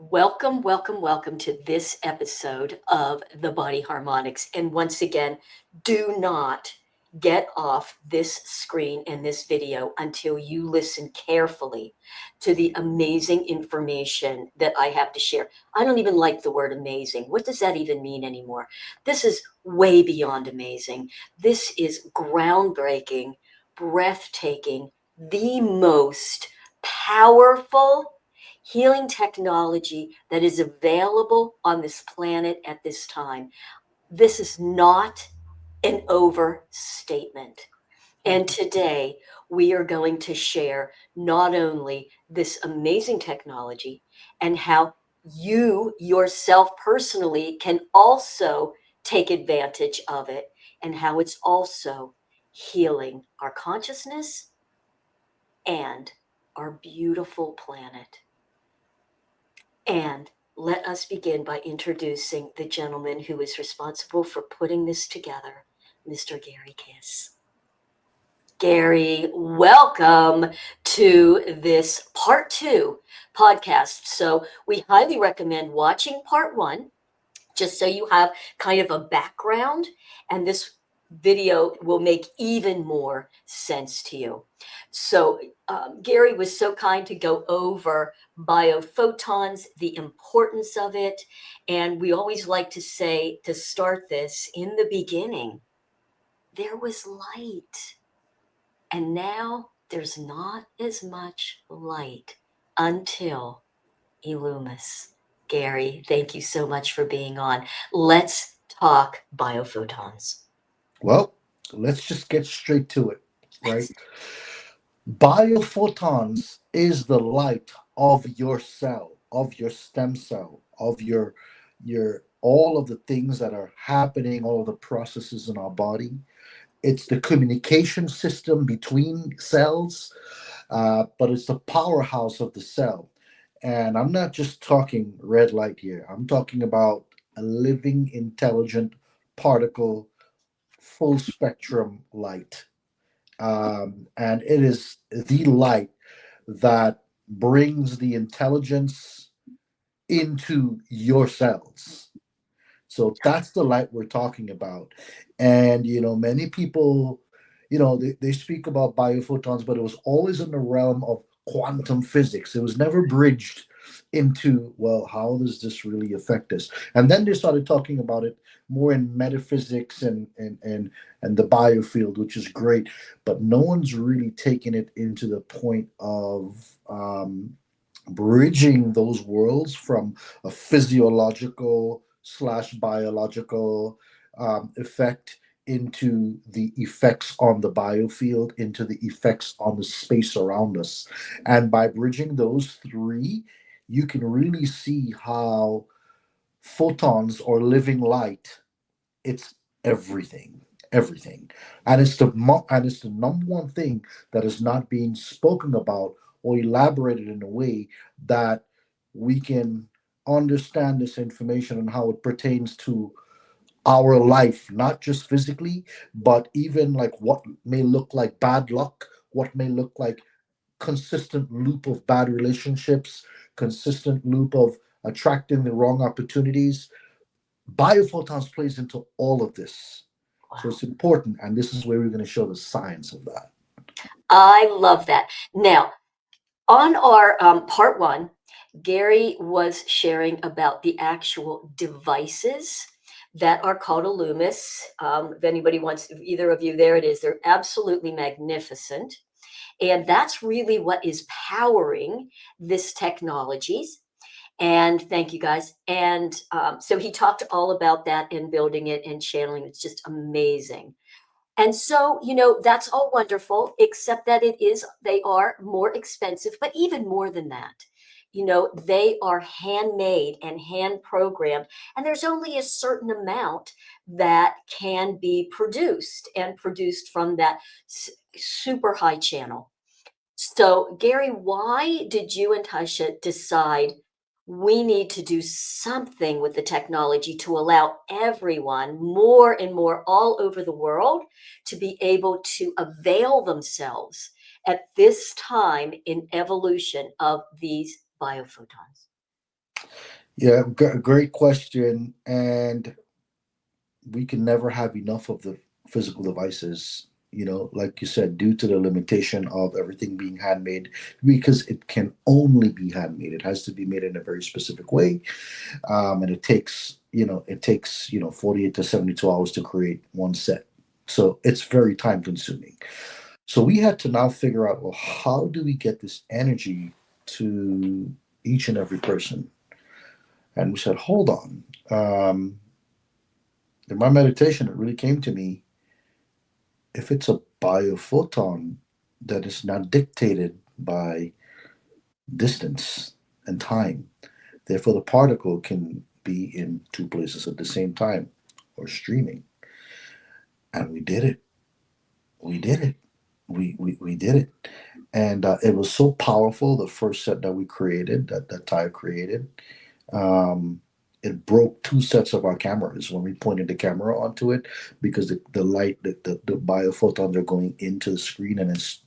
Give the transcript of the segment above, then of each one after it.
Welcome, welcome, welcome to this episode of the Body Harmonics. And once again, do not get off this screen and this video until you listen carefully to the amazing information that I have to share. I don't even like the word amazing. What does that even mean anymore? This is way beyond amazing. This is groundbreaking, breathtaking, the most powerful healing technology that is available on this planet at this time. This is not an overstatement. And today we are going to share not only this amazing technology and how you yourself personally can also take advantage of it, and how it's also healing our consciousness and our beautiful planet. And let us begin by introducing the gentleman who is responsible for putting this together, Mr. Gary Kiss. Gary, welcome to this part 2 podcast. So we highly recommend watching part 1, just so you have kind of a background, and this video will make even more sense to you. So Gary was so kind to go over biophotons, the importance of it. And we always like to say, to start this, in the beginning, there was light. And now there's not as much light until Eluumis. Gary, thank you so much for being on. Let's talk biophotons. Well, let's just get straight to it, right? Let's. Biophotons is the light of your cell, of your stem cell, of your all of the things that are happening, all of the processes in our body. It's the communication system between cells, but it's the powerhouse of the cell. And I'm not just talking red light here. I'm talking about a living, intelligent particle, full spectrum light. And it is the light that brings the intelligence into your cells. So that's the light we're talking about. And, many people, they speak about biophotons, but it was always in the realm of quantum physics. It was never bridged into, well, how does this really affect us? And then they started talking about it more in metaphysics and the biofield, which is great. But no one's really taken it into the point of bridging those worlds from a physiological slash biological effect into the effects on the biofield, into the effects on the space around us. And by bridging those three, you can really see how photons or living light, it's everything. Everything. And it's the number one thing that is not being spoken about or elaborated in a way that we can understand this information and how it pertains to our life, not just physically, but even like what may look like bad luck, what may look like consistent loop of bad relationships, consistent loop of attracting the wrong opportunities. Biophotons plays into all of this. So Wow. it's important, and this is where we're going to show the science of that. I love that. Now, on our part 1, Gary was sharing about the actual devices that are called Eluumis. If anybody wants, if either of you, there it is. They're absolutely magnificent. And that's really what is powering this technologies. And thank you guys. And so he talked all about that and building it and channeling. It's just amazing. And so, that's all wonderful, except that they are more expensive, but even more than that. They are handmade and hand programmed, and there's only a certain amount that can be produced and produced from that super high channel. So, Gary, why did you and Tasha decide we need to do something with the technology to allow everyone, more and more all over the world, to be able to avail themselves at this time in evolution of these biophotons? Yeah, great question. And we can never have enough of the physical devices, like you said, due to the limitation of everything being handmade, because it can only be handmade. It has to be made in a very specific way. And it takes 48 to 72 hours to create one set. So it's very time consuming. So we had to now figure out, well, how do we get this energy to each and every person? And we said, hold on. In my meditation, it really came to me, if it's a biophoton that is not dictated by distance and time, therefore the particle can be in two places at the same time or streaming. And we did it. We did it. We did it. And it was so powerful, the first set that we created, that Ty created. Um, it broke two sets of our cameras when we pointed the camera onto it, because the light, the biophotons are going into the screen, and it's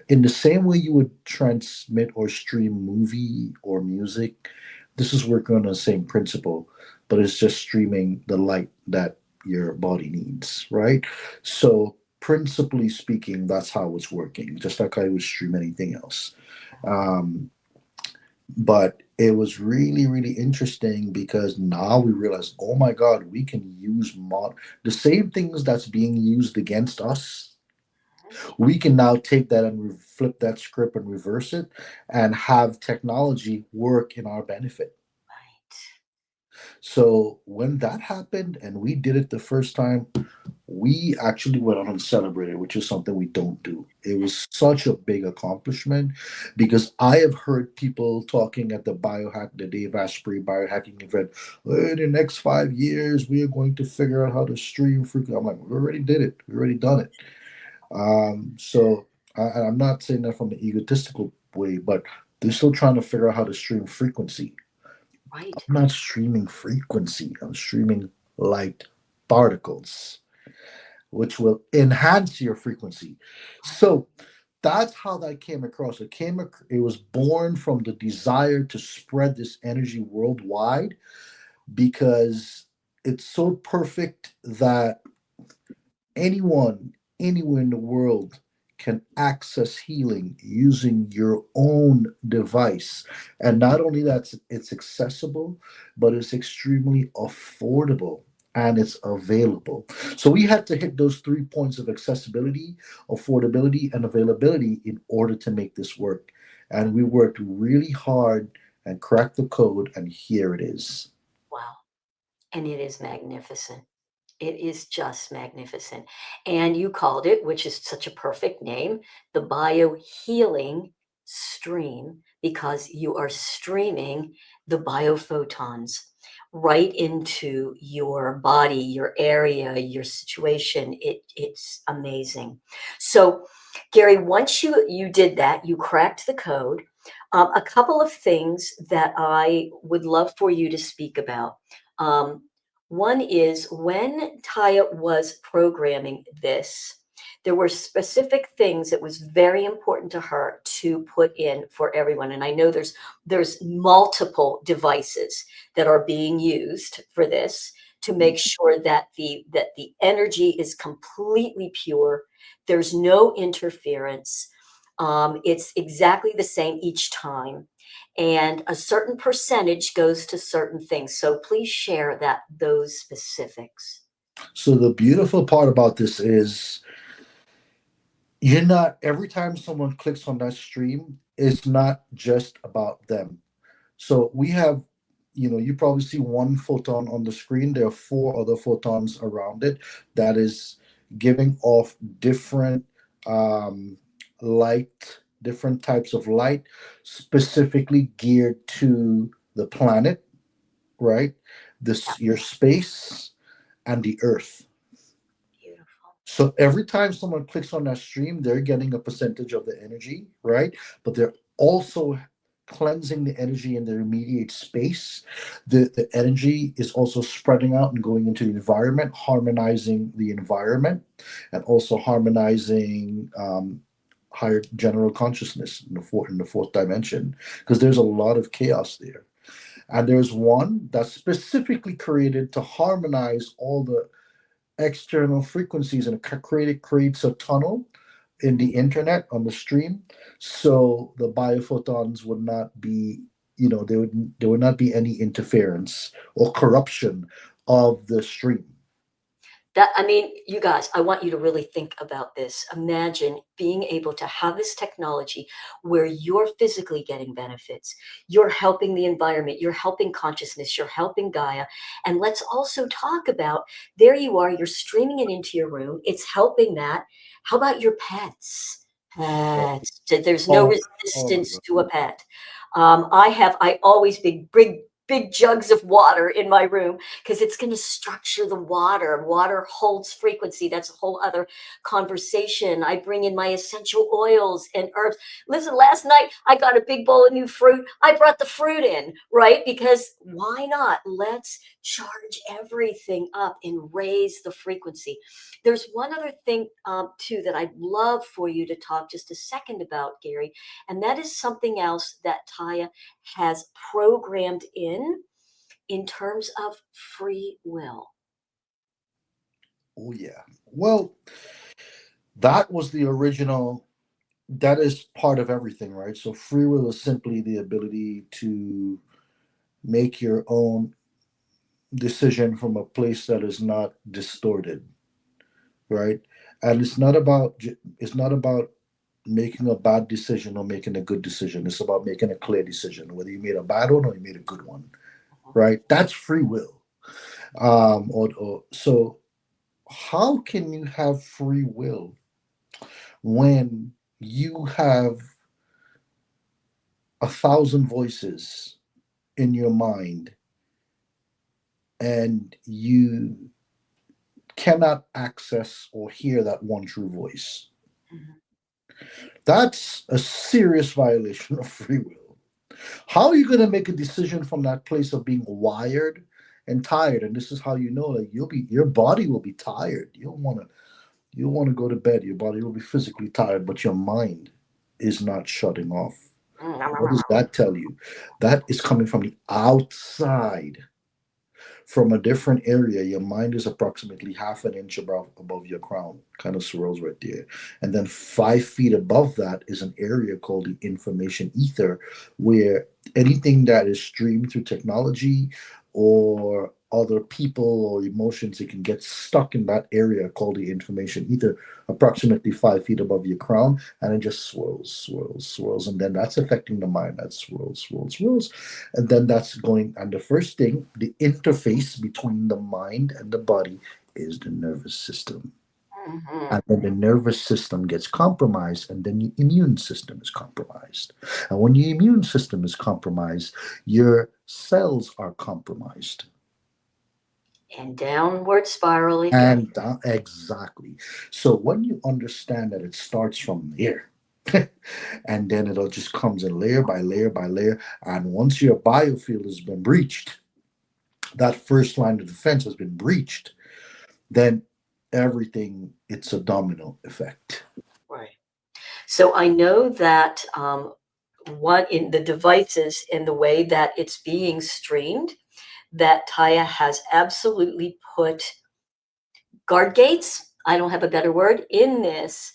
in the same way you would transmit or stream movie or music. This is working on the same principle, but it's just streaming the light that your body needs, right? So principally speaking, that's how it's working, just like I would stream anything else. Um, but it was really, really interesting, because now we realize, oh my God, we can use the same things that's being used against us. We can now take that and flip that script and reverse it, and have technology work in our benefit. Right. So when that happened and we did it the first time, we actually went on and celebrated, which is something we don't do. It was such a big accomplishment, because I have heard people talking at the Dave Asprey biohacking event. In the next 5 years, we are going to figure out how to stream frequency. I'm like, we already did it. We already done it. So I'm not saying that from an egotistical way, but they're still trying to figure out how to stream frequency. Right. I'm not streaming frequency. I'm streaming light particles, which will enhance your frequency. So that's how that came across. It was born from the desire to spread this energy worldwide, because it's so perfect that anyone, anywhere in the world, can access healing using your own device. And not only that, it's accessible, but it's extremely affordable, and it's available. So we had to hit those 3 points of accessibility, affordability, and availability in order to make this work. And we worked really hard and cracked the code, and here it is. Wow. And it is magnificent. It is just magnificent. And you called it, which is such a perfect name, the biohealing stream, because you are streaming the biophotons right into your body, your area, your situation. It's amazing. So, Gary, once you did that, you cracked the code. A couple of things that I would love for you to speak about. Um, One is, when Taya was programming this, there were specific things that was very important to her to put in for everyone. And I know there's multiple devices that are being used for this, to make sure that the energy is completely pure. There's no interference. It's exactly the same each time, and a certain percentage goes to certain things. So please share those specifics. So the beautiful part about this is, you're not every time someone clicks on that stream, it's not just about them. So we have, you probably see one photon on the screen. There are four other photons around it that is giving off different um, light, different types of light, specifically geared to the planet, right? Yeah, This, your space, and the earth. beautiful. So every time someone clicks on that stream, they're getting a percentage of the energy, right? But they're also cleansing the energy in their immediate space. The energy is also spreading out and going into the environment, harmonizing the environment, and also harmonizing higher general consciousness in the fourth dimension, because there's a lot of chaos there. And there's one that's specifically created to harmonize all the external frequencies, and creates a tunnel in the internet on the stream, so the biophotons would not be, there would not be any interference or corruption of the stream. That, I mean, you guys, I want you to really think about this. Imagine being able to have this technology where you're physically getting benefits, you're helping the environment, you're helping consciousness, you're helping Gaia. And let's also talk about, there you are, you're streaming it into your room, it's helping that. How about your pets? Oh, Pets. There's no oh, oh my resistance God. to a pet. I always big jugs of water in my room because it's going to structure the water. Water holds frequency. That's a whole other conversation. I bring in my essential oils and herbs. Listen, last night I got a big bowl of new fruit. I brought the fruit in, right? Because why not? Let's charge everything up and raise the frequency. There's one other thing, too, that I'd love for you to talk just a second about, Gary, and that is something else that Taya has programmed in terms of free will. Oh yeah. Well, that was the original. That is part of everything, right? So free will is simply the ability to make your own decision from a place that is not distorted, right? And it's not about making a bad decision or making a good decision. It's about making a clear decision, whether you made a bad one or you made a good one, right? That's free will. Or so how can you have free will when you have 1,000 voices in your mind and you cannot access or hear that one true voice? Mhm. That's a serious violation of free will. How are you going to make a decision from that place of being wired and tired? And this is how you know that your body will be tired. You'll want to go to bed. Your body will be physically tired, but your mind is not shutting off. What does that tell you? That is coming from the outside, from a different area. Your mind is approximately half an inch above your crown, kind of swirls right there. And then 5 feet above that is an area called the information ether, where anything that is streamed through technology or other people or emotions, it can get stuck in that area called the information ether, approximately 5 feet above your crown, and it just swirls, swirls, swirls. And then that's affecting the mind. That swirls, swirls, swirls. And then that's going, and the first thing, the interface between the mind and the body is the nervous system. Mhm. And then the nervous system gets compromised, and then your immune system is compromised. And when your immune system is compromised, your cells are compromised. And downward spiral it goes. And exactly. So when you understand that it starts from there, and then it all just comes in layer by layer by layer. And once your biofield has been breached, that first line of defense has been breached, then everything, it's a domino effect. Right. So I know that what in the devices in the way that it's being streamed, that Taya has absolutely put guard gates, I don't have a better word, in this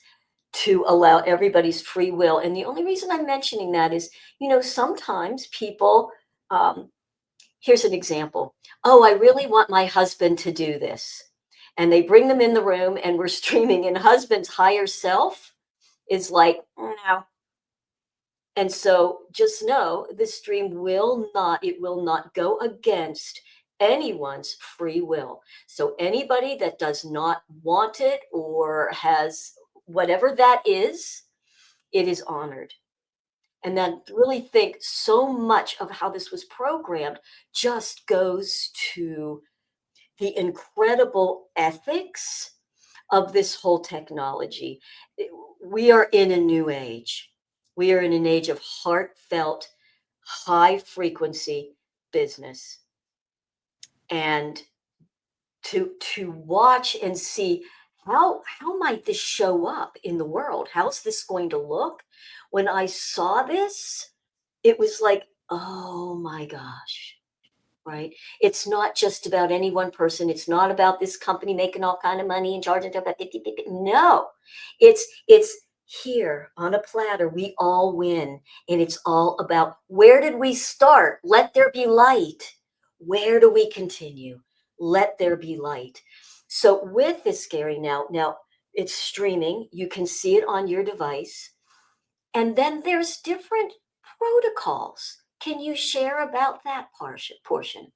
to allow everybody's free will. And the only reason I'm mentioning that is, sometimes people, um, here's an example. Oh, I really want my husband to do this. And they bring them in the room and we're streaming, and husband's higher self is like, no. And so just know the stream it will not go against anyone's free will. So anybody that does not want it or has whatever that is, it is honored. And then really think so much of how this was programmed just goes to the incredible ethics of this whole technology. We are in a new age. We are in an age of heartfelt, high frequency business. And to watch and see how might this show up in the world? How's this going to look? When I saw this, it was like, oh my gosh. right? It's not just about any one person. It's not about this company making all kind of money and charging. No, it's here on a platter. We all win, and it's all about where did we start? Let there be light. Where do we continue? Let there be light. So with this, Gary, now it's streaming. You can see it on your device, and then there's different protocols. Can you share about that portion?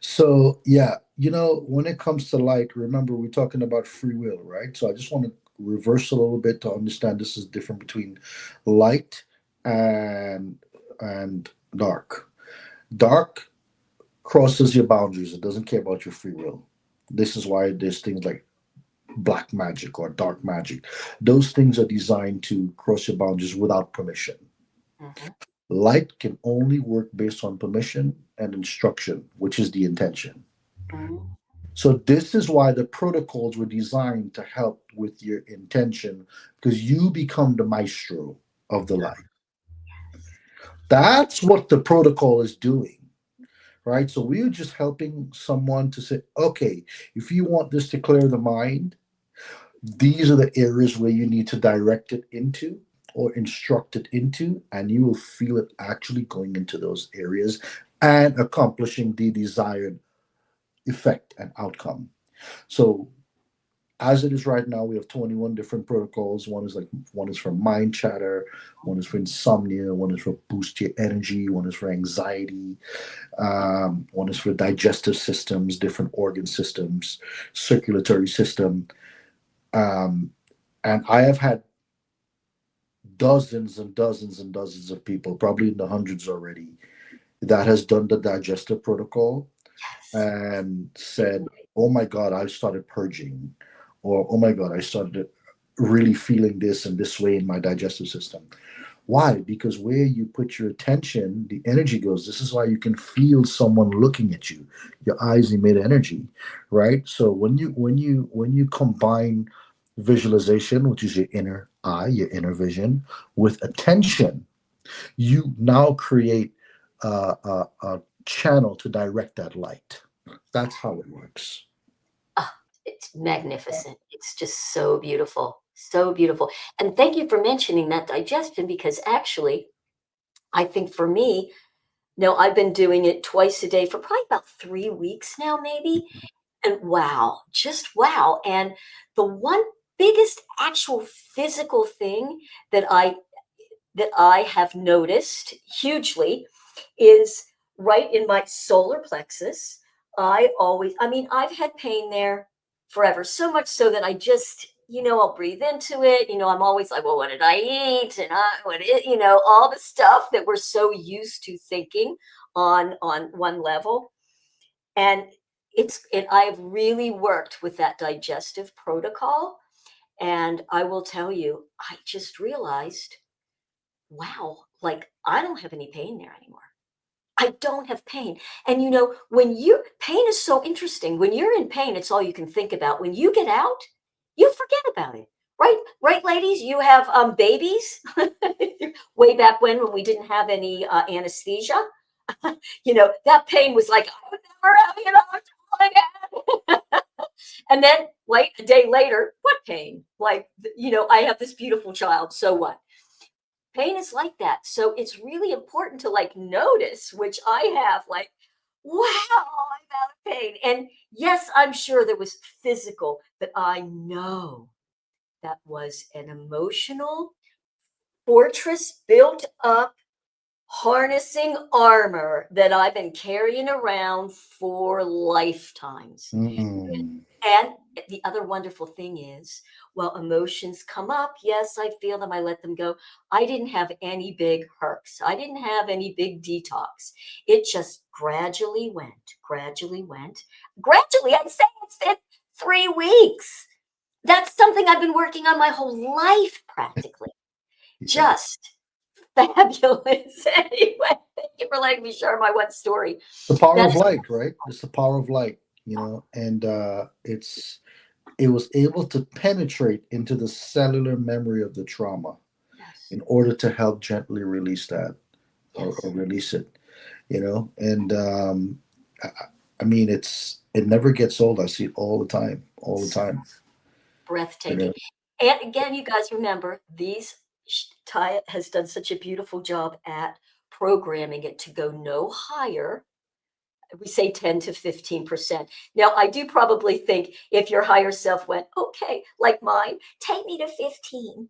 So yeah, when it comes to light, remember we're talking about free will, right? So I just want to reverse a little bit to understand this is different between light and and dark. Dark crosses your boundaries. It doesn't care about your free will. This is why there's things like black magic or dark magic. Those things are designed to cross your boundaries without permission. Mhm. Light can only work based on permission and instruction, which is the intention. Mhm. So this is why the protocols were designed to help with your intention, because you become the maestro of the light. That's what the protocol is doing, right? So we're just helping someone to say, okay, if you want this to clear the mind, these are the areas where you need to direct it into or instruct it into, and you will feel it actually going into those areas and accomplishing the desired effect and outcome. So as it is right now, we have 21 different protocols. One is for mind chatter, one is for insomnia, one is for boost your energy, one is for anxiety, one is for digestive systems, different organ systems, circulatory system. Um, and I have had dozens and dozens and dozens of people, probably in the hundreds already, that has done the digestive protocol Yes. and said, "Oh my God, I started purging," or "Oh my God, I started really feeling this and this way in my digestive system." Why? Because where you put your attention, the energy goes. This is why you can feel someone looking at you. Your eyes emit energy, right? So when you combine visualization, which is your inner eye, your inner vision, with attention, you now create a channel to direct that light. That's how it works. Ah, it's magnificent. It's just so beautiful. So beautiful. And thank you for mentioning that digestion because actually, I think for me, no, I've been doing it twice a day for probably about 3 weeks now, maybe. And wow, just wow. And the one biggest actual physical thing that I have noticed hugely is right in my solar plexus. I mean, I've had pain there forever, so much so that I just, I'll breathe into it. I'm always like, well, what did I eat? And all the stuff that we're so used to thinking on one level. And I've really worked with that digestive protocol. And I will tell you, I just realized wow, like I don't have any pain there anymore. I don't have pain. And when pain is so interesting. When you're in pain, it's all you can think about. When you get out, you forget about it. Right? Right, ladies? You have babies way back when we didn't have any anesthesia. That pain was like, I would never have again. And then, like a day later, what pain? Like, I have this beautiful child. So what? Pain is like that. So it's really important to like notice, which I have like, wow, I'm out of pain. And yes, I'm sure there was physical, but I know that was an emotional fortress built up, harnessing armor that I've been carrying around for lifetimes. Mm. And the other wonderful thing is, well, emotions come up. Yes, I feel them. I let them go. I didn't have any big herks. I didn't have any big detox. It just gradually went, gradually went. Gradually, I'd say it's been 3 weeks. That's something I've been working on my whole life practically. Yeah. Just fabulous. Anyway, thank you for letting me share my one story. The power That of is, light, right? It's the power of light, and it was able to penetrate into the cellular memory of the trauma yes, in order to help gently release that or yes. release it, and I, I mean, it never gets old. I see it all the time, all the time. You Breathtaking. know? And again, you guys remember these Ty has done such a beautiful job at programming it to go no higher. We say 10 to 15%. Now, I do probably think if your higher self went, okay, like mine, take me to 15.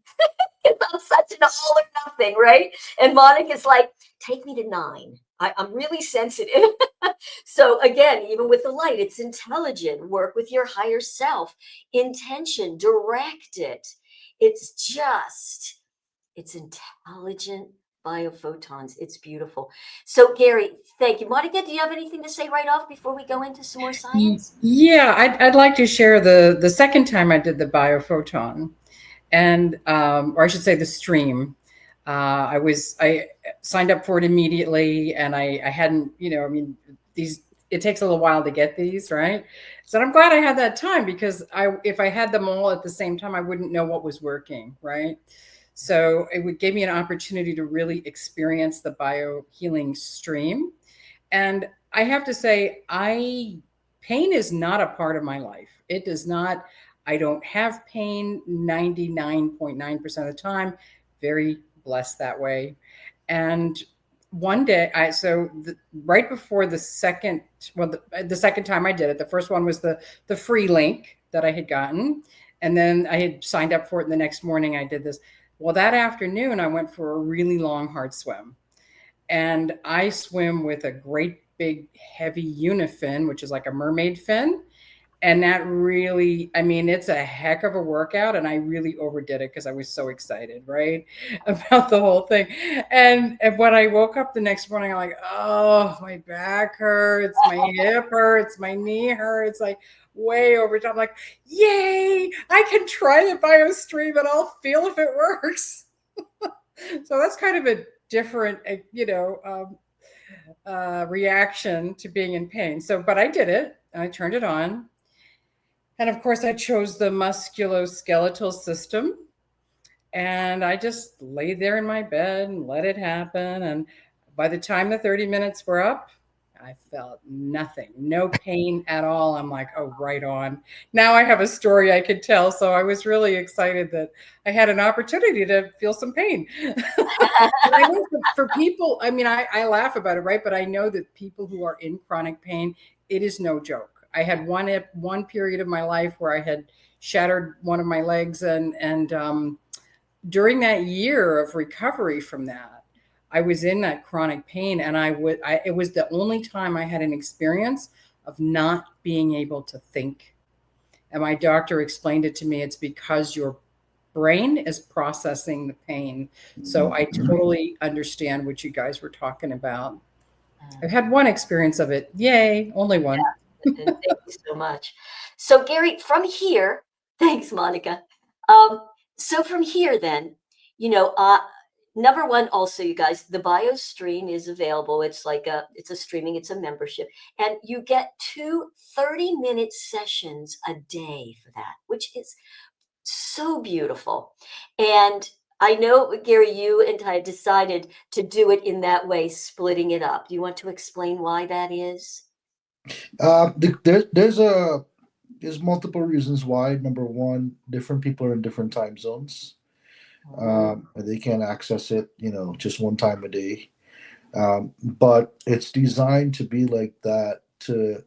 Because I'm such an all or nothing, right? And Monica's like, take me to 9. I'm really sensitive. So again, even with the light, it's intelligent. Work with your higher self. Intention, direct it. It's just, it's intelligent biophotons. It's beautiful. So Gary, thank you. Monica, do you have anything to say right off before we go into some more science? Yeah, I'd like to share the second time I did the biophoton, and or I should say the stream. I signed up for it immediately, and I hadn't, I mean, these it takes a little while to get these, right? So I'm glad I had that time, because if I had them all at the same time, I wouldn't know what was working, right? So it would give me an opportunity to really experience the biohealing stream. And I have to say, I pain is not a part of my life. It does not. I don't have pain 99.9% of the time. Very blessed that way. And one day, right before the second, well, the second time I did it, the first one was the free link that I had gotten, and then I had signed up for it. And the next morning, I did this. Well, that afternoon, I went for a really long, hard swim, and I swim with a great big heavy unifin, which is like a mermaid fin. And that really, I mean, it's a heck of a workout. And I really overdid it because I was so excited, right? About the whole thing. And when I woke up the next morning, I'm like, oh, my back hurts, my hip hurts, my knee hurts, like way over top. I'm like, yay, I can try the BioStream and I'll feel if it works. So that's kind of a different, reaction to being in pain. So, but I did it. I turned it on. And of course, I chose the musculoskeletal system. And I just lay there in my bed and let it happen. And by the time the 30 minutes were up, I felt nothing, no pain at all. I'm like, oh, right on. Now I have a story I could tell. So I was really excited that I had an opportunity to feel some pain. But I know for people, I mean, I laugh about it, right? But I know that people who are in chronic pain, it is no joke. I had one period of my life where I had shattered one of my legs, and during that year of recovery from that, I was in that chronic pain, and it was the only time I had an experience of not being able to think. And my doctor explained it to me. It's because your brain is processing the pain. So I totally understand what you guys were talking about. I've had one experience of it. Yay, only one. And thank you so much. So, Gary, from here, thanks, Monica. Um, so from here, then, you know, number one, also, you guys, the bio stream is available. It's a streaming, it's a membership, and you get 2 30-minute sessions a day for that, which is so beautiful. And I know, Gary, you and I decided to do it in that way, splitting it up. Do you want to explain why that is? There's multiple reasons why. Number one, different people are in different time zones. Mhm. And they can't access it, just one time a day. But it's designed to be like that to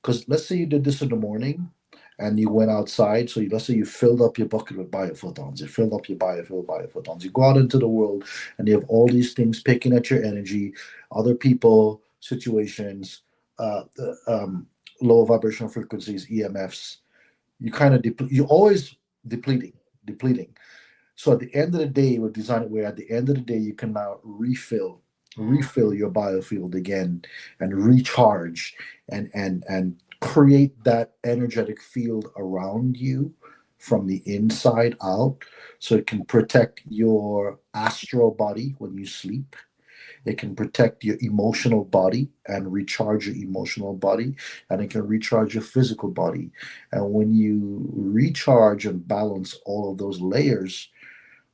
because let's say you did this in the morning and you went outside. So let's say you filled up your bucket with biophotons. You filled up your biofill biophotons. You go out into the world and you have all these things picking at your energy, other people, situations, the, low vibrational frequencies, EMFs. You kind of you always depleting, depleting. So at the end of the day, we're designing it where at the end of the day you can now refill your biofield again and recharge and create that energetic field around you from the inside out so it can protect your astral body when you sleep. It can protect your emotional body and recharge your emotional body, and it can recharge your physical body. And when you recharge and balance all of those layers,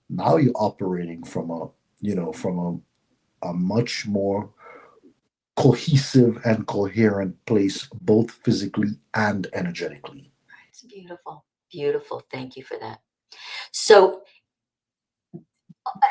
now you're operating from a much more cohesive and coherent place, both physically and energetically. It's beautiful. Beautiful. Thank you for that. So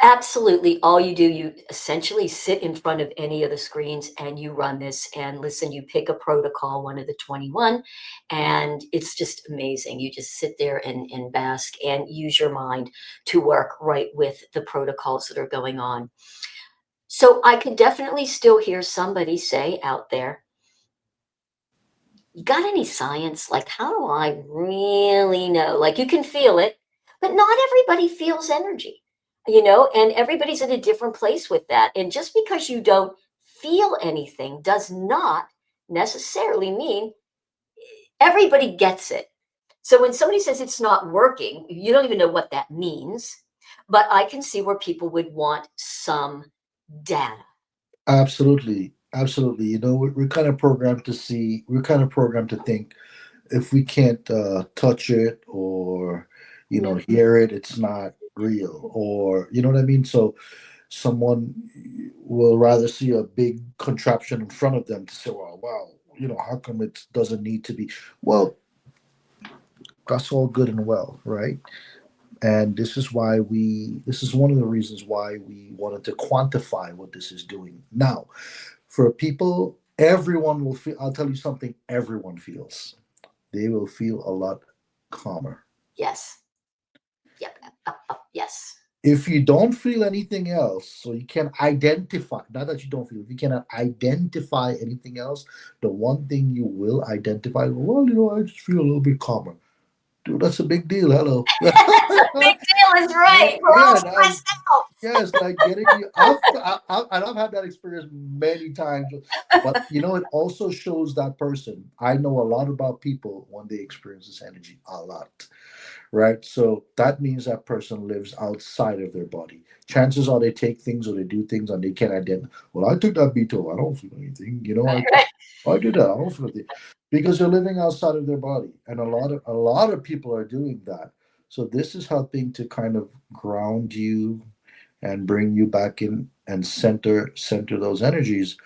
absolutely, all you do, you essentially sit in front of any of the screens and you run this and listen, you pick a protocol, one of the 21, and it's just amazing. You just sit there and bask and use your mind to work right with the protocols that are going on. So I could definitely still hear somebody say out there, you got any science? Like, how do I really know? Like, you can feel it, but not everybody feels energy, and everybody's in a different place with that. And just because you don't feel anything does not necessarily mean everybody gets it. So when somebody says it's not working, you don't even know what that means. But I can see where people would want some data. Absolutely. Absolutely. We're kind of programmed to we're kind of programmed to think if we can't touch it or, Yeah. hear it, it's not real. Or, you know what I mean? So someone will rather see a big contraption in front of them to say, well, wow, how come it doesn't need to be? Well, that's all good and well, right? And this is one of the reasons why we wanted to quantify what this is doing. Now, for people, everyone will feel, I'll tell you something, everyone feels. They will feel a lot calmer. Yes. Yep. Yes. If you don't feel anything else, so you can identify, not that you don't feel, if you cannot identify anything else, the one thing you will identify, well, I just feel a little bit calmer. Dude, that's a big deal. Hello. That's a big deal. Is right. We're all Yeah, stressed out. yeah, it's like getting you. And I've had that experience many times. But it also shows that person. I know a lot about people when they experience this energy, a lot, right? So that means that person lives outside of their body. Chances are they take things or they do things and they can't identify. Well, I took that beetle. I don't feel anything. Right. I did that. I don't feel anything because they're living outside of their body, and a lot of people are doing that. So this is helping to kind of ground you and bring you back in and center those energies.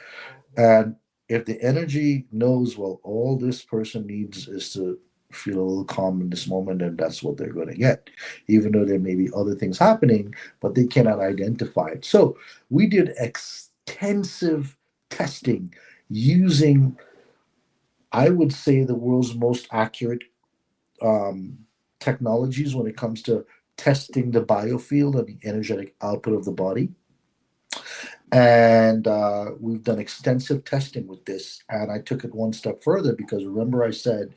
And if the energy knows, well, all this person needs is to feel a little calm in this moment, and that's what they're going to get, even though there may be other things happening, but they cannot identify it. So we did extensive testing using, I would say, the world's most accurate um, technologies when it comes to testing the biofield and the energetic output of the body. And we've done extensive testing with this. And I took it one step further because remember, I said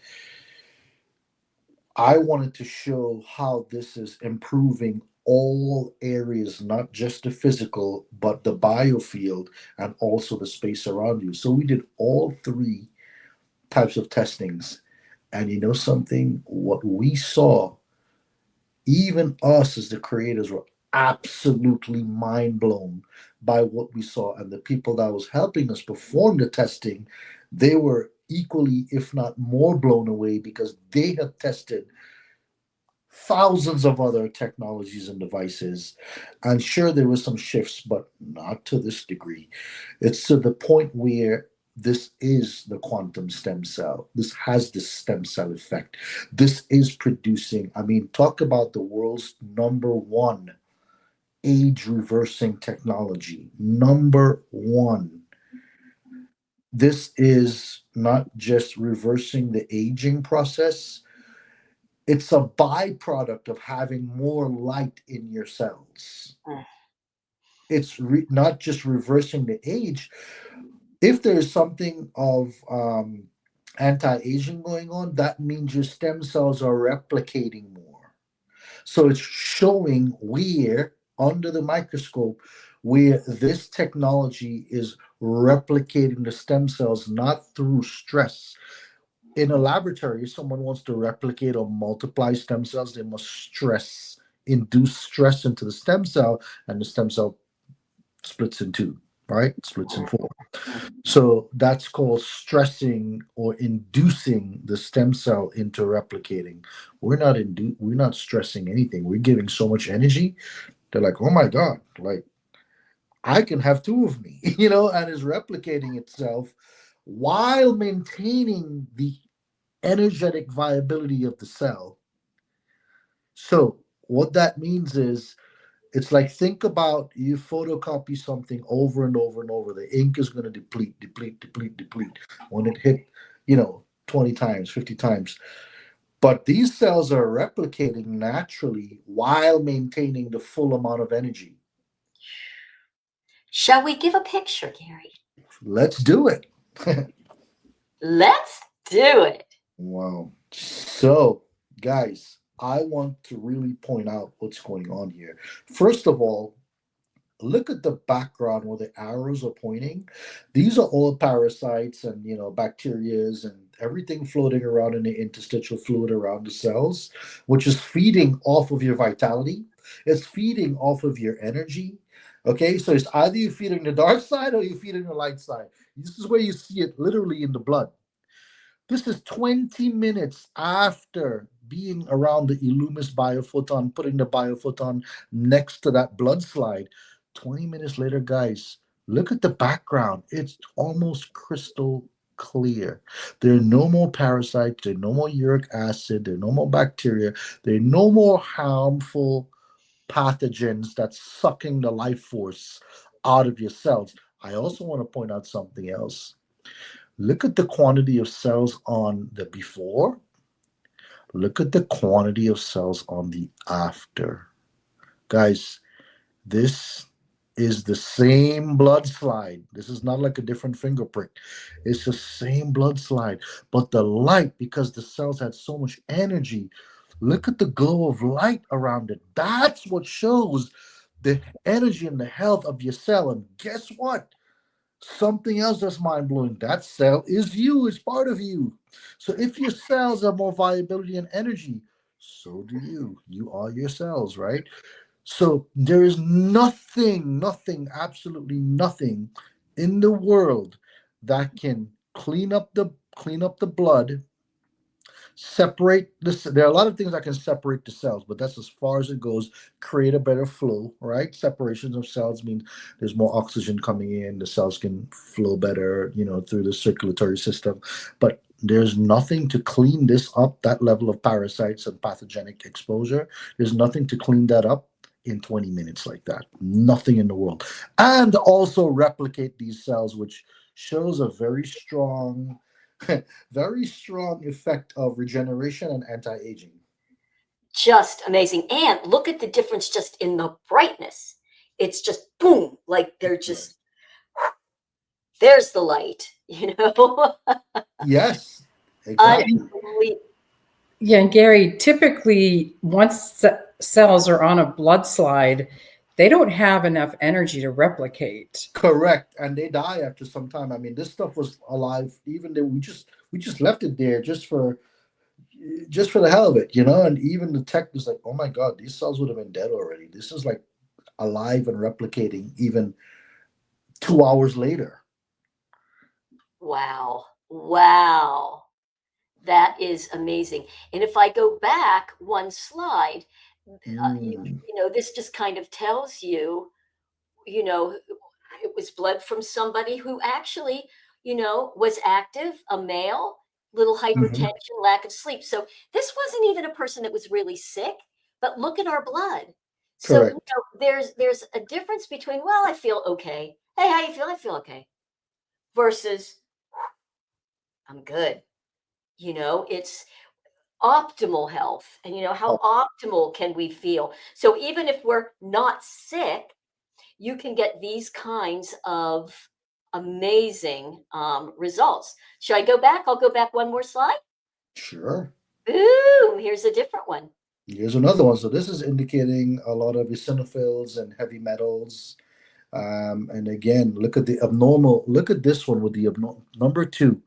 I wanted to show how this is improving all areas, not just the physical, but the biofield and also the space around you. So we did all three types of testings. And you know something? What we saw, even us as the creators were absolutely mind blown by what we saw. And the people that was helping us perform the testing, they were equally, if not more, blown away because they have tested thousands of other technologies and devices. I'm sure there were some shifts, but not to this degree. It's to the point where this is the quantum stem cell. This has this stem cell effect. This is producing, I mean, talk about the world's number one age reversing technology. Number one. This is not just reversing the aging process, it's a byproduct of having more light in your cells. Mm. It's not just reversing the age. If there's something of anti-aging going on, that means your stem cells are replicating more. So it's showing where, under the microscope, where this technology is replicating the stem cells not through stress. In a laboratory, if someone wants to replicate or multiply stem cells, they must induce stress into the stem cell, and the stem cell splits in two, right? Splits in four. So that's called stressing or inducing the stem cell into replicating. We're not stressing anything. We're giving so much energy. They're like, oh my God, like I can have two of me, you know, and is replicating itself while maintaining the energetic viability of the cell. So what that means is, it's like, think about, you photocopy something over and over and over. The ink is going to deplete, deplete, deplete, deplete when it hit, 20 times, 50 times. But these cells are replicating naturally while maintaining the full amount of energy. Shall we give a picture, Gary? Let's do it. Let's do it. Wow. So, guys, I want to really point out what's going on here. First of all, look at the background where the arrows are pointing. These are all parasites and, bacterias and everything floating around in the interstitial fluid around the cells, which is feeding off of your vitality. It's feeding off of your energy. Okay, so it's either you feeding the dark side or you feeding the light side. This is where you see it literally in the blood. This is 20 minutes after being around the Eluumis biophoton, putting the biophoton next to that blood slide. 20 minutes later, guys, look at the background. It's almost crystal clear. There are no more parasites, there are no more uric acid, there are no more bacteria, there are no more harmful pathogens that's sucking the life force out of your cells. I also want to point out something else. Look at the quantity of cells on the before. Look at the quantity of cells on the after. Guys, this is the same blood slide. This is not like a different finger prick. It's the same blood slide. But the light, because the cells had so much energy, look at the glow of light around it. That's what shows the energy and the health of your cell. And guess what? Something else that's mind blowing. That cell is you, it's part of you. So if your cells have more viability and energy, so do you. You are your cells, right? So there is nothing, nothing, absolutely nothing in the world that can clean up the blood, separate this. There are a lot of things that can separate the cells, but that's as far as it goes. Create a better flow, right? Separations of cells mean there's more oxygen coming in, the cells can flow better, through the circulatory system. But there's nothing to clean this up, that level of parasites and pathogenic exposure. There's nothing to clean that up in 20 minutes like that. Nothing in the world. And also replicate these cells, which shows a very strong very strong effect of regeneration and anti-aging. Just amazing. And look at the difference just in the brightness. It's just boom, like they're just, there's the light, Yes, exactly. Yeah, and Gary, typically once cells are on a blood slide, they don't have enough energy to replicate. Correct, and they die after some time. I mean, this stuff was alive, even though we just left it there just for the hell of it, And even the tech was like, "Oh my God, these cells would have been dead already. This is like alive and replicating even 2 hours later." Wow. Wow. That is amazing. And if I go back one slide, this just kind of tells you, it was blood from somebody who actually, was active, a male, little Mhm. hypertension, lack of sleep. So this wasn't even a person that was really sick, but look at our blood. So, Correct. there's a difference between, well, I feel okay. Hey, how you feel? I feel okay. Versus I'm good. It's optimal health. And how Oh, optimal can we feel? So even if we're not sick, you can get these kinds of amazing results. Should I go back? I'll go back one more slide. sure. Boom, here's a different one. Here's another one. So this is indicating a lot of eosinophils and heavy metals. And again, look at the abnormal. Look at this one with the abnormal number two.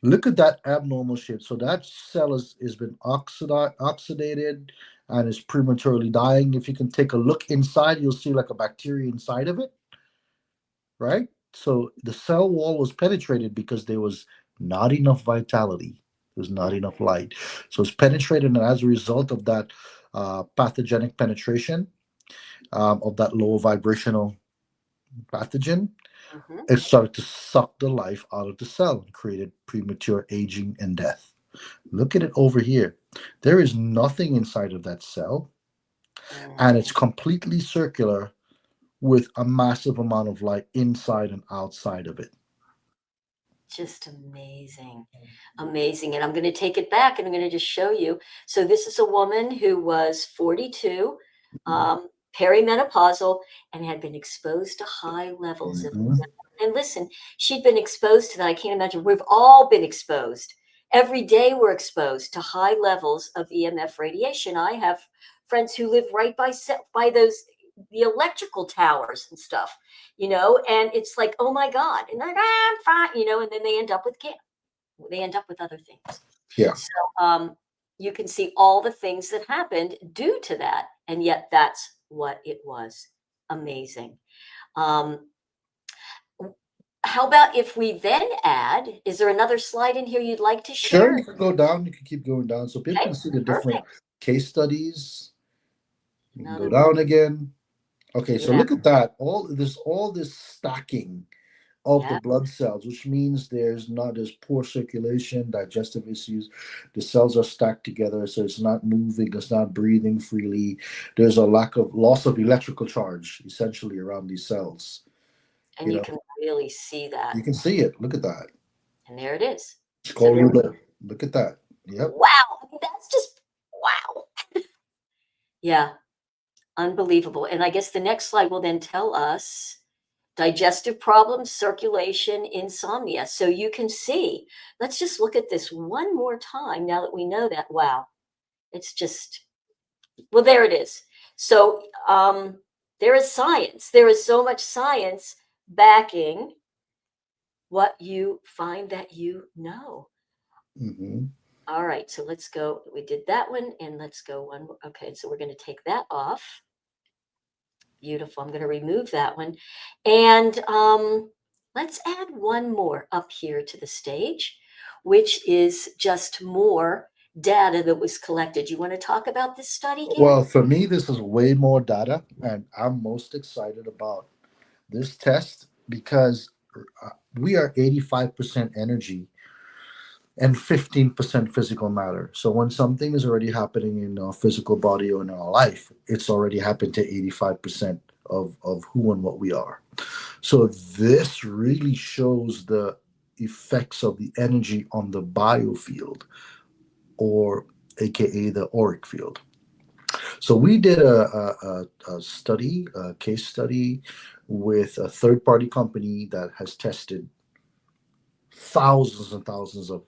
Look at that abnormal shape. So that cell is been oxidated and is prematurely dying. If you can take a look inside, you'll see like a bacteria inside of it, right? So the cell wall was penetrated because there was not enough vitality. There's not enough light. So it's penetrated, and as a result of that pathogenic penetration, of that low vibrational pathogen, Mm-hmm. it started to suck the life out of the cell and created premature aging and death. Look at it over here. There is nothing inside of that cell, and it's completely circular with a massive amount of light inside and outside of it. Just amazing. Amazing. And I'm going to take it back and I'm going to just show you. So this is a woman who was 42, perimenopausal, and had been exposed to high levels of. Mhm. And listen, she'd been exposed to that. I can't imagine. We've all been exposed. Every day we're exposed to high levels of EMF radiation. I have friends who live right by those the electrical towers and stuff, and it's like, oh my God. And they're like, I'm fine, and then they end up with cancer. They end up with other things. Yeah. So you can see all the things that happened due to that. And yet that's what it was. Amazing. How about if we then add, is there another slide in here you'd like to Sure, share? you can go down. You can keep going down so people Okay, can see the different perfect. case studies. You can go Another down again. Okay, so Yeah, look at that. All this stacking of the yeah. blood cells, which means there's poor circulation, digestive issues. The cells are stacked together, so it's not moving, it's not breathing freely. There's a loss of electrical charge essentially around these cells. And You you know, can really see that. you can see it. Look at that. And there it is. It's So called there, Lula. Look at that. Yep. wow. That's just, wow. Yeah, unbelievable. And I guess the next slide will then tell us digestive problems, circulation, insomnia. So you can see, let's just look at this one more time now that we know that. Wow. It's just, well, there it is. So there is science. There is so much science backing what you find that you know. Hmm. All right. So let's go. We did that one and let's go one more. Okay. So we're going to take that off. Beautiful. I'm going to remove that one. And let's add one more up here to the stage, which is just more data that was collected. You want to talk about this study, Gary? Well, for me, this is way more data, and I'm most excited about this test because we are 85% energy and 15% physical matter. So when something is already happening in our physical body or in our life, it's already happened to 85% of who and what we are. So this really shows the effects of the energy on the biofield, or aka the auric field. So we did a study, a case study with a third party company that has tested thousands and thousands of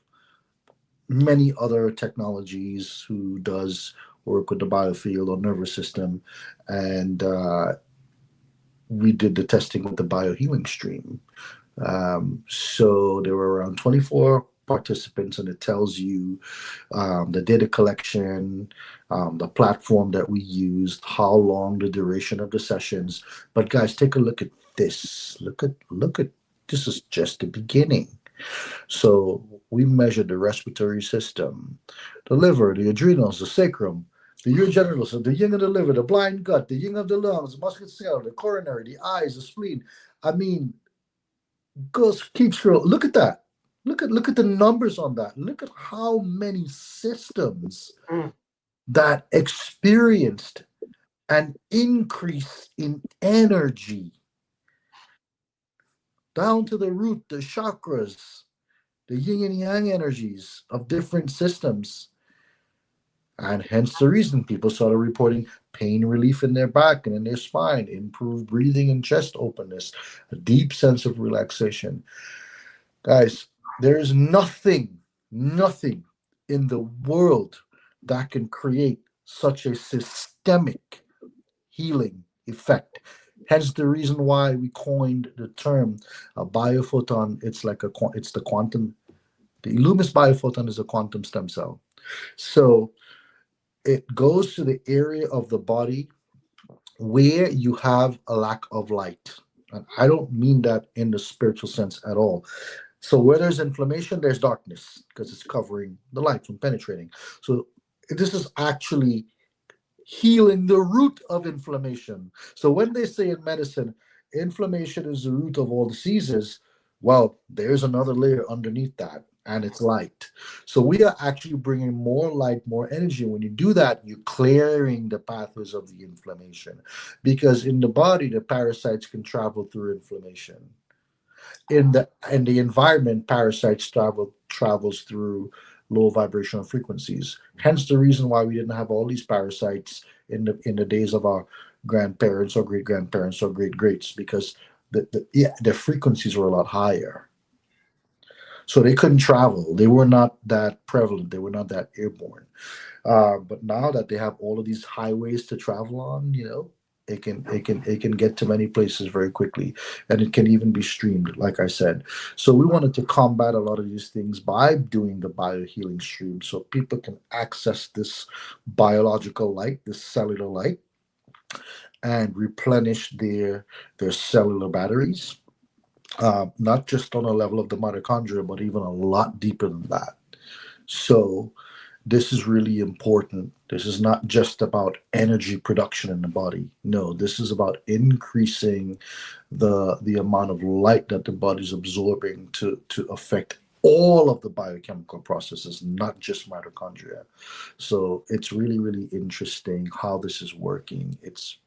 many other technologies, who does work with the biofield or nervous system. And we did the testing with the biohealing stream. So there were around 24 participants, and it tells you the data collection, the platform that we used, how long the duration of the sessions. But guys, take a look at this. Look at this is just the beginning. So we measured the respiratory system, the liver, the adrenals, the sacrum, the genitals, the yin of the liver, the blind gut, the yin of the lungs, the musculoskeletal, the coronary, the eyes, the spleen. I mean, goes keep scrolling. Look at that. Look at the numbers on that. Look at how many systems Mm. that experienced an increase in energy down to the root, the chakras, the yin and yang energies of different systems. And hence the reason people started reporting pain relief in their back and in their spine, improved breathing and chest openness, a deep sense of relaxation. Guys, there is nothing in the world that can create such a systemic healing effect. Hence the reason why we coined the term a biophoton. It's the quantum. The Eluumis biophoton is a quantum stem cell. So it goes to the area of the body where you have a lack of light. And I don't mean that in the spiritual sense at all. So where there's inflammation, there's darkness because it's covering the light from penetrating. So this is actually healing the root of inflammation. So when they say in medicine, inflammation is the root of all diseases. Well, there's another layer underneath that, and it's light. So we are actually bringing more light, more energy. When you do that, you're clearing the pathways of the inflammation, because in the body, the parasites can travel through inflammation. In the environment, parasites travels through low vibrational frequencies. Hence the reason why we didn't have all these parasites in the days of our grandparents or great grandparents or great greats, because the frequencies were a lot higher, so they couldn't travel. They were not that prevalent. They were not that airborne. But now that they have all of these highways to travel on, it can get to many places very quickly, and it can even be streamed, like I said. So we wanted to combat a lot of these things by doing the biohealing stream, so people can access this biological light, this cellular light, and replenish their cellular batteries, not just on a level of the mitochondria, but even a lot deeper than that. So this is really important. This is not just about energy production in the body. No, this is about increasing the amount of light that the body's absorbing to affect all of the biochemical processes, not just mitochondria. So it's really, really interesting how this is working. It's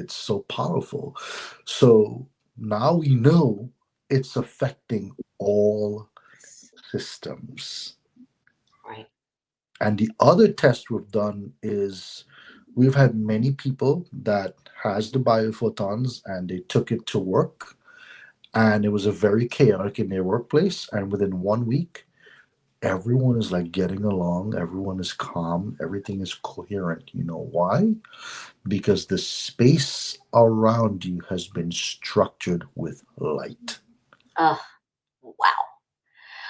so powerful. So now we know it's affecting all systems. Right. And the other test we've done is we've had many people that has the biophotons and they took it to work, and it was a very chaotic in their workplace, and within 1 week everyone is like getting along, everyone is calm, everything is coherent. You know why? Because the space around you has been structured with light. Uh, wow.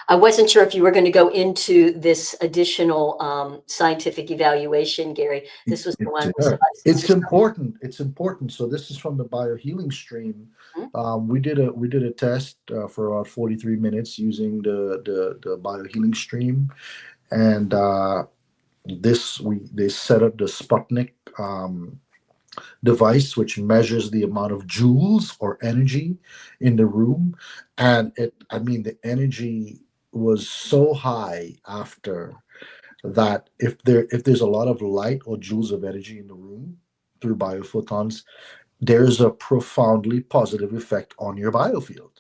I wasn't sure if you were going to go into this additional scientific evaluation, Gary. This was the one with It's important. It's important. So this is from the biohealing stream. Mhm. We did a test for about 43 minutes using the biohealing stream, and they set up the Sputnik device, which measures the amount of joules or energy in the room, and the energy was so high after that. If there's a lot of light or joules of energy in the room through biophotons, there's a profoundly positive effect on your biofield.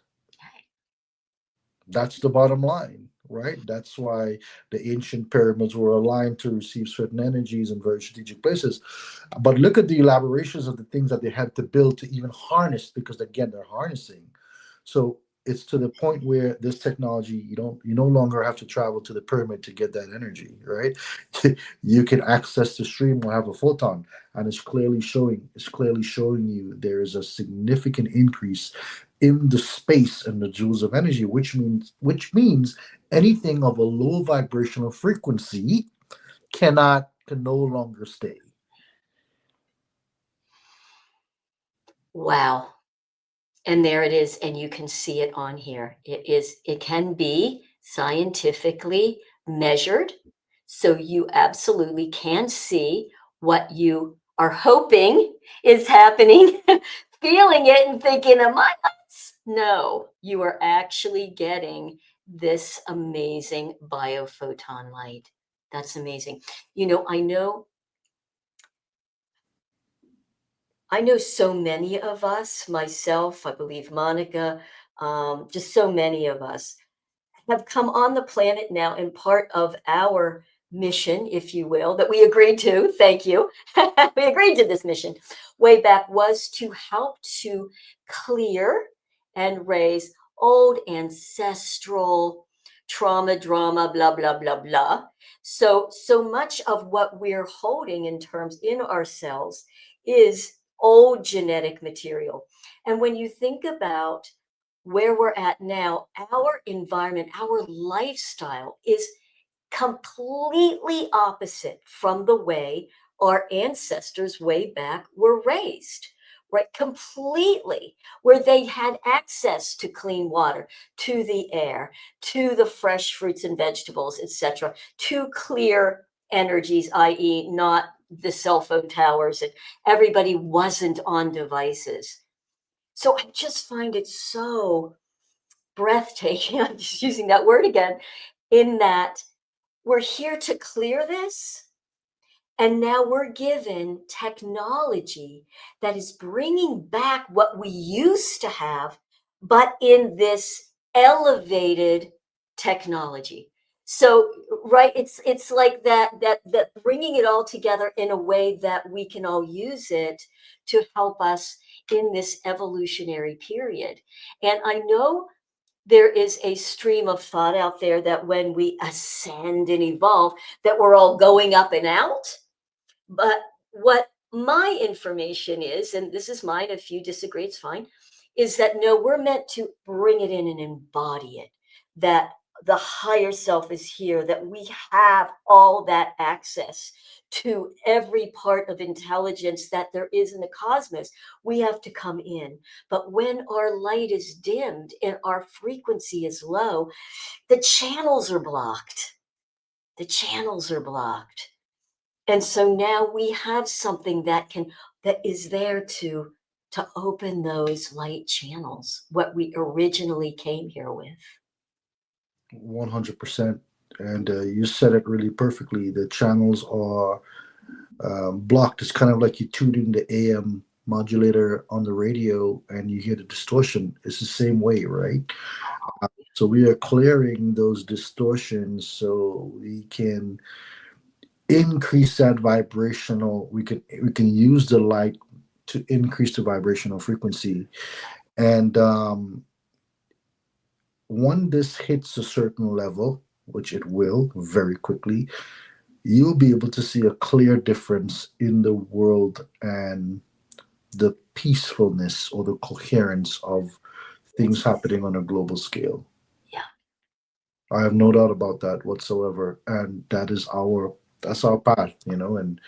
That's the bottom line, right? That's why the ancient pyramids were aligned to receive certain energies in very strategic places. But look at the elaborations of the things that they had to build to even harness, because again, they're harnessing. So it's to the point where this technology, you no longer have to travel to the pyramid to get that energy, right? You can access the stream or have a photon, and it's clearly showing you there is a significant increase in the space and the joules of energy, which means anything of a low vibrational frequency can no longer stay. Wow. And there it is, and you can see it on here. It can be scientifically measured. So you absolutely can see what you are hoping is happening, feeling it and thinking, am I nuts? No, you are actually getting this amazing biophoton light. That's amazing. I know so many of us, myself, I believe Monica, just so many of us have come on the planet now, and part of our mission, if you will, that we agreed to, thank you, we agreed to this mission way back, was to help to clear and raise old ancestral trauma, drama, blah, blah, blah, blah. So much of what we're holding in terms in ourselves is old genetic material. And when you think about where we're at now, our environment, our lifestyle is completely opposite from the way our ancestors way back were raised, right? Completely, where they had access to clean water, to the air, to the fresh fruits and vegetables, etc., to clear energies, i.e., not the cell phone towers, and everybody wasn't on devices. So I just find it so breathtaking. I'm just using that word again, in that we're here to clear this. And now we're given technology that is bringing back what we used to have, but in this elevated technology. So, right, it's like that bringing it all together in a way that we can all use it to help us in this evolutionary period. And I know there is a stream of thought out there that when we ascend and evolve, that we're all going up and out. But what my information is, and this is mine, if you disagree, it's fine, is that no, we're meant to bring it in and embody it. That the higher self is here, that we have all that access to every part of intelligence that there is in the cosmos. We have to come in. But when our light is dimmed and our frequency is low, the channels are blocked. The channels are blocked. And so now we have something that is there to open those light channels, what we originally came here with. 100%. And you said it really perfectly. The channels are blocked. It's kind of like you tune in the AM modulator on the radio and you hear the distortion. It's the same way, right? So we are clearing those distortions so we can increase that vibrational. We can use the light to increase the vibrational frequency. And when this hits a certain level, which it will very quickly, you'll be able to see a clear difference in the world and the peacefulness or the coherence of things happening on a global scale. Yeah. I have no doubt about that whatsoever, and that's our path, and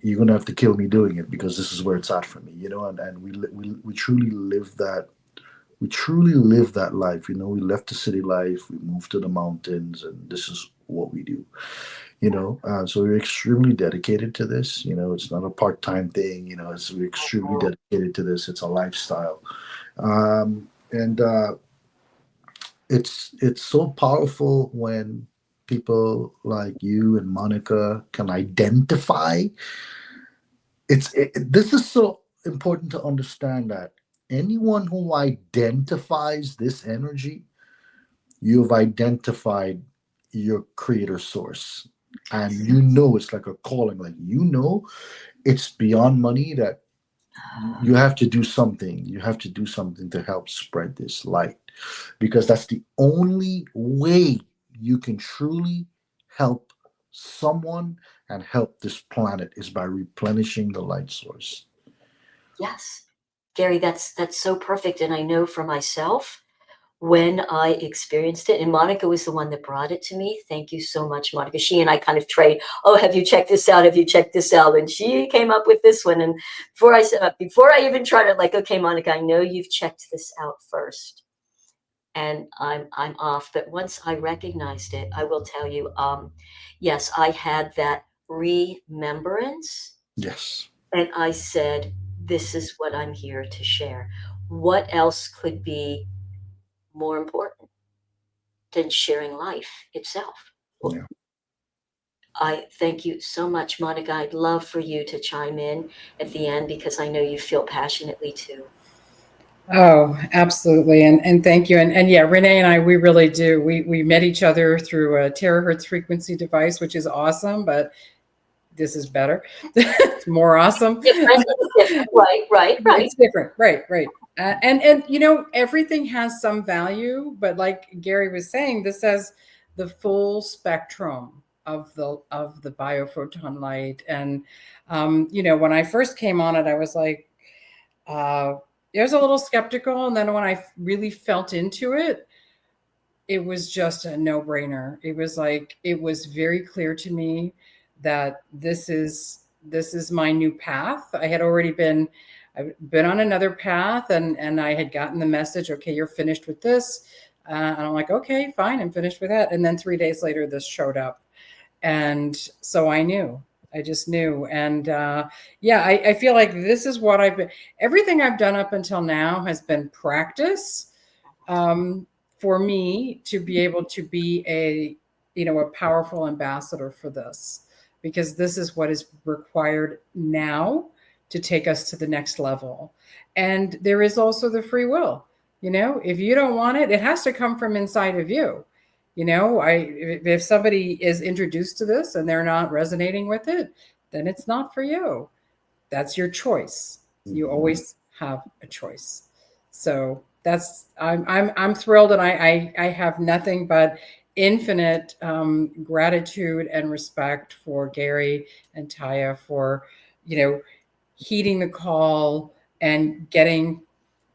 you're gonna have to kill me doing it because this is where it's at for me, and we truly live that. We truly live that life. We left the city life, we moved to the mountains, and this is what we do. So we're extremely dedicated to this. It's not a part-time thing. We're extremely dedicated to this. It's a lifestyle, and it's so powerful when people like you and Monica can identify. This is so important to understand that anyone who identifies this energy, you've identified your creator source, and it's like a calling. Like it's beyond money, that you have to do something. You have to do something to help spread this light, because that's the only way you can truly help someone and help this planet, is by replenishing the light source. Yes. Gary, that's so perfect. And I know for myself, when I experienced it, and Monica was the one that brought it to me. Thank you so much, Monica. She and I kind of trade. Oh, have you checked this out? Have you checked this out? And she came up with this one. And before I even tried it, like, okay, Monica, I know you've checked this out first, and I'm off. But once I recognized it, I will tell you, yes, I had that remembrance, Yes. and I said, this is what I'm here to share. What else could be more important than sharing life itself? Well, Yeah. I thank you so much, Monica. I'd love for you to chime in at the end because I know you feel passionately too. Oh, absolutely. And thank you. And yeah, Renee and I, we really do. We met each other through a terahertz frequency device, which is awesome, but this is better. It's more awesome. It's different. Right. It's different. Right. And everything has some value, but like Gary was saying, this has the full spectrum of the biophoton light. And when I first came on it, I was like, I was a little skeptical, and then when I really felt into it, it was just a no-brainer. It was very clear to me that this is my new path. I've been on another path, and I had gotten the message, okay, you're finished with this. And I'm like, okay, fine, I'm finished with that. And then 3 days later, this showed up. And so I knew I just knew. And yeah, I feel like this is what I've been, everything I've done up until now has been practice for me to be able to be a, a powerful ambassador for this, because this is what is required now to take us to the next level. And there is also the free will. If you don't want it, it has to come from inside of you. If somebody is introduced to this and they're not resonating with it, then it's not for you. That's your choice. You always have a choice. So I'm thrilled, and I have nothing but infinite gratitude and respect for Gary and Taya for heeding the call and getting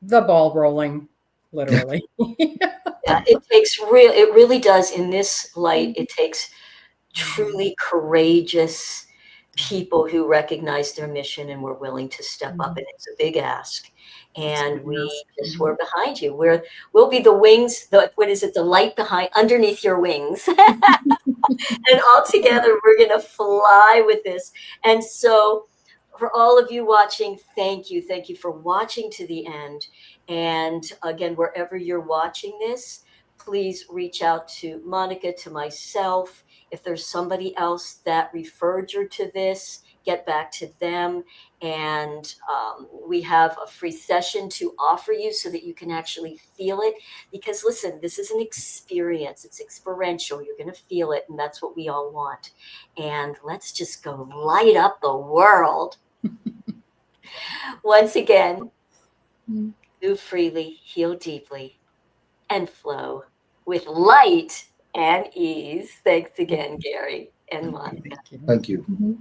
the ball rolling, literally. Yeah, it really does in this light. It takes truly courageous people who recognize their mission and were willing to step up. And it's a big ask. And we just were behind you. We'll be the wings, what is it? The light underneath your wings. And all together, we're going to fly with this. And so for all of you watching, thank you. Thank you for watching to the end. And again, wherever you're watching this, please reach out to Monica, to myself. If there's somebody else that referred you to this, get back to them. And we have a free session to offer you so that you can actually feel it. Because listen, this is an experience. It's experiential. You're going to feel it. And that's what we all want. And let's just go light up the world. Once again, move freely, heal deeply, and flow with light and ease. Thanks again, Gary and Monica. Thank you.